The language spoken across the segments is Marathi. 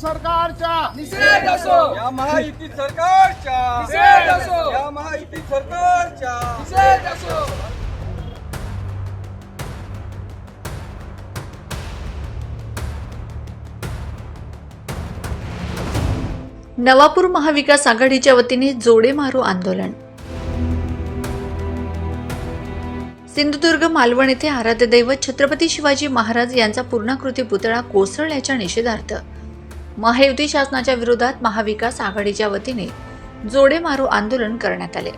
सरकारच्या निषेध असो, या महायुती सरकारच्या निषेध असो, या महायुती सरकारच्या निषेध असो. नवापूर महाविकास आघाडीच्या वतीने जोडे मारो आंदोलन. सिंधुदुर्ग मालवण येथे आराध्य दैवत छत्रपती शिवाजी महाराज यांचा पूर्णाकृती पुतळा कोसळल्याच्या निषेधार्थ महायुती शासनाच्या विरोधात महाविकास आघाडीच्या वतीने जोडे मारो आंदोलन करण्यात आले.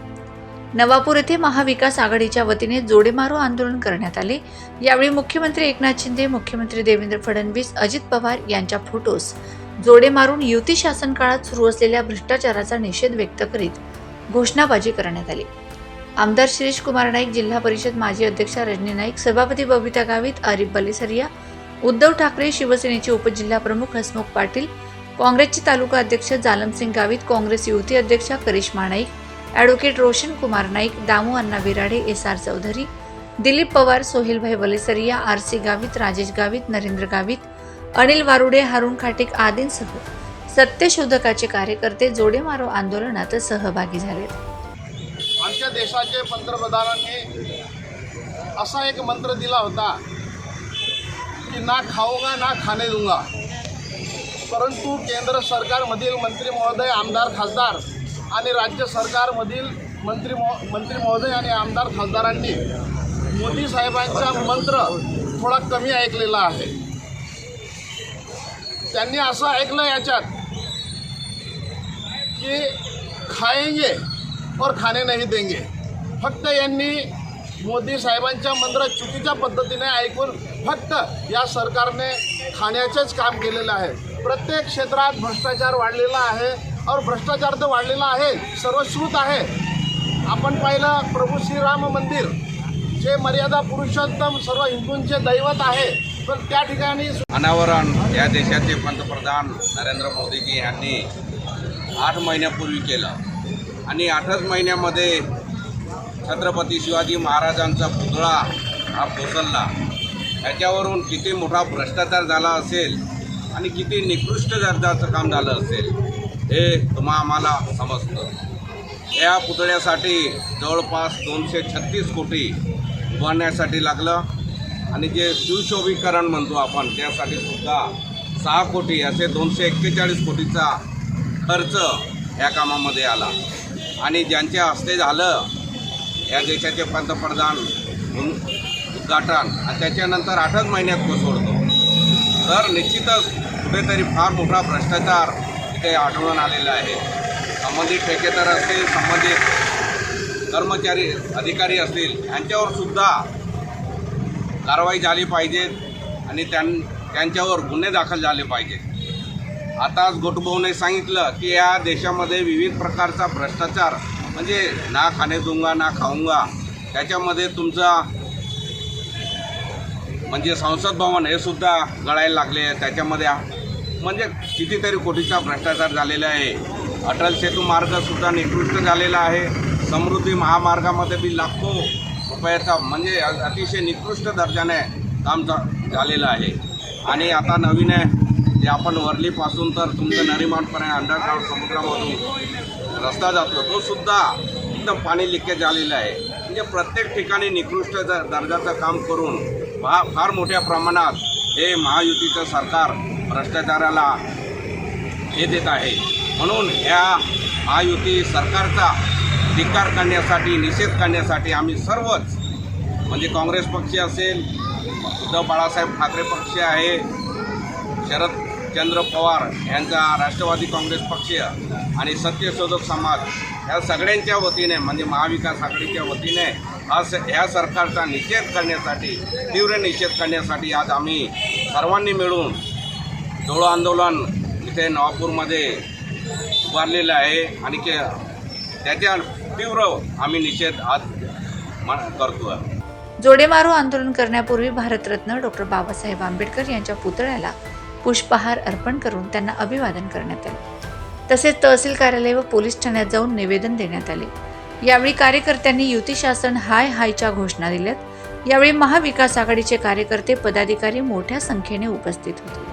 नवापूर येथे महाविकास आघाडीच्या वतीने जोडे मारो आंदोलन करण्यात आले. यावेळी मुख्यमंत्री एकनाथ शिंदे, मुख्यमंत्री देवेंद्र फडणवीस, अजित पवार यांच्या फोटोस जोडे मारून युती शासन काळात सुरू असलेल्या भ्रष्टाचाराचा निषेध व्यक्त करीत घोषणाबाजी करण्यात आली. आमदार शिरीष कुमार नाईक, जिल्हा परिषद माजी अध्यक्षा रजनी नाईक, सभापती बबिता गावित, आरिफ बलेसरिया, उद्धव ठाकरे, शिवसेनेचे उपजिल्हा प्रमुख हसमुख पाटील, काँग्रेसचे तालुका अध्यक्ष जालमसिंग गावित, काँग्रेस युवती अध्यक्षा करिश्मा नाईक, ॲडव्होकेट रोशन कुमार नाईक, दामू अण्णा बिराडे, एस.आर. चौधरी, दिलीप पवार, सोहेलभाई बलेसरिया, आर.सी. गावित, राजेश गावित, नरेंद्र गावित, अनिल वारुडे, हारून खाटिक आदींसह सत्यशोधकाचे कार्यकर्ते जोडे मारो आंदोलनात सहभागी झाले. आमच्या देशाचे पंतप्रधानांनी असा एक मंत्र दिला होता की ना खाऊंगा ना खाने दूंगा. परंतु केंद्र सरकारमधील मंत्री महोदय, आमदार, खासदार आणि राज्य सरकारमधील मंत्री महोदय आणि आमदार खासदारांनी मोदी साहेबांचा मंत्र थोडा कमी ऐकलेला आहे. त्यांनी असं ऐकलं याच्यात की खाएंगे और खाने नहीं देंगे. फक्त यांनी मोदी साहेबांच्या मंत्र चुकीच्या पद्धतीने ऐकून फक्त या सरकारने खाण्याचेच काम केलेलं आहे. प्रत्येक क्षेत्रात भ्रष्टाचार वाढलेला आहे और भ्रष्टाचार तर वाढलेला आहे, सर्वश्रुत आहे. आपण पाहिलं प्रभू श्रीराम मंदिर जे मर्यादा पुरुषोत्तम सर्व हिंदूंचे दैवत आहे, पण त्या ठिकाणी अनावरण या देशाचे पंतप्रधान नरेंद्र मोदीजी यांनी 8 महिन्यापूर्वी केलं आणि 8च महिन्यामध्ये छत्रपती शिवाजी महाराजांचा पुतळा हा कोसळला. याच्यावरून किती मोठा भ्रष्टाचार झाला असेल आणि किती निकृष्ट दर्जाचं काम झालं असेल हे आम्हाला समजतं. या पुतळ्यासाठी जवळपास 236 कोटी उभारण्यासाठी लागलं आणि जे सुशोभीकरण म्हणतो आपण त्यासाठी सुद्धा 6 कोटी असे 241 कोटीचा खर्च या कामामध्ये आला. आणि ज्यांच्या हस्ते झालं या देशाचे पंतप्रधान उद्घाटन आणि त्याच्यानंतर 8च महिन्यात कोसळतो, तर निश्चितच कुठेतरी फार मोठा भ्रष्टाचार इथे आढळून आलेला आहे. संबंधित ठेकेदार असतील, संबंधित कर्मचारी अधिकारी असतील यांच्यावर सुद्धा कारवाई झाली पाहिजे आणि त्यांच्यावर गुन्हे दाखल झाले पाहिजेत. आताच गोटभाऊने सांगितलं की या देशामध्ये विविध प्रकारचा भ्रष्टाचार म्हणजे ना खाणे दूंगा ना खाऊंगा, त्याच्यामध्ये तुमचा म्हणजे संसद भवन हे सुद्धा गळायला लागले. त्याच्यामध्ये म्हणजे कितीतरी कोटीचा भ्रष्टाचार झालेला आहे. अटल सेतू मार्गसुद्धा निकृष्ट झालेला आहे. समृद्धी महामार्गामध्ये बी लाखो रुपयाचा म्हणजे अतिशय निकृष्ट दर्जाने काम झालेलं आहे. आणि आता नवीन आहे जे आपण वरलीपासून तर तुमचं नरिमानपर्यंत अंडरग्राऊंड समुद्रामधून रस्ता जातो तो सुद्धा एकदम पाणी लिकेज झालेलं आहे. म्हणजे प्रत्येक ठिकाणी निकृष्ट दर्जाचं काम करून फार मोठ्या प्रमाणात हे महायुतीचं सरकार भ्रष्टाचाराला हे देत आहे. म्हणून या महायुती सरकारचा धिक्कार करण्यासाठी, निषेध करण्यासाठी आम्ही सर्वच म्हणजे काँग्रेस पक्ष असेल, उद्धव बाळासाहेब ठाकरे पक्ष आहे, शरदचंद्र पवार यांचा राष्ट्रवादी काँग्रेस पक्ष आणि सत्यशोधक समाज या सगळ्यांच्या वतीने म्हणजे महाविकास आघाडीच्या वतीने ह्या सरकारचा निषेध करण्यासाठी, तीव्र निषेध करण्यासाठी आज आम्ही सर्वांनी मिळून जोडो आंदोलन इथे नवापूरमध्ये उभारलेलं आहे आणि त्याच्या तीव्र आम्ही निषेध आज करतो. जोडे मारो आंदोलन करण्यापूर्वी भारतरत्न डॉक्टर बाबासाहेब आंबेडकर यांच्या पुतळ्याला पुष्पहार अर्पण करून त्यांना अभिवादन करण्यात आले. तसेच तहसील कार्यालय व पोलीस ठाण्यात जाऊन निवेदन देण्यात आले. यावेळी कार्यकर्त्यांनी युती शासन हाय हायच्या घोषणा दिल्यात. यावेळी महाविकास आघाडीचे कार्यकर्ते, पदाधिकारी मोठ्या संख्येने उपस्थित होते.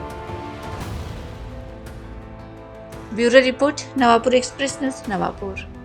Bureau report, Navapur express news, Navapur.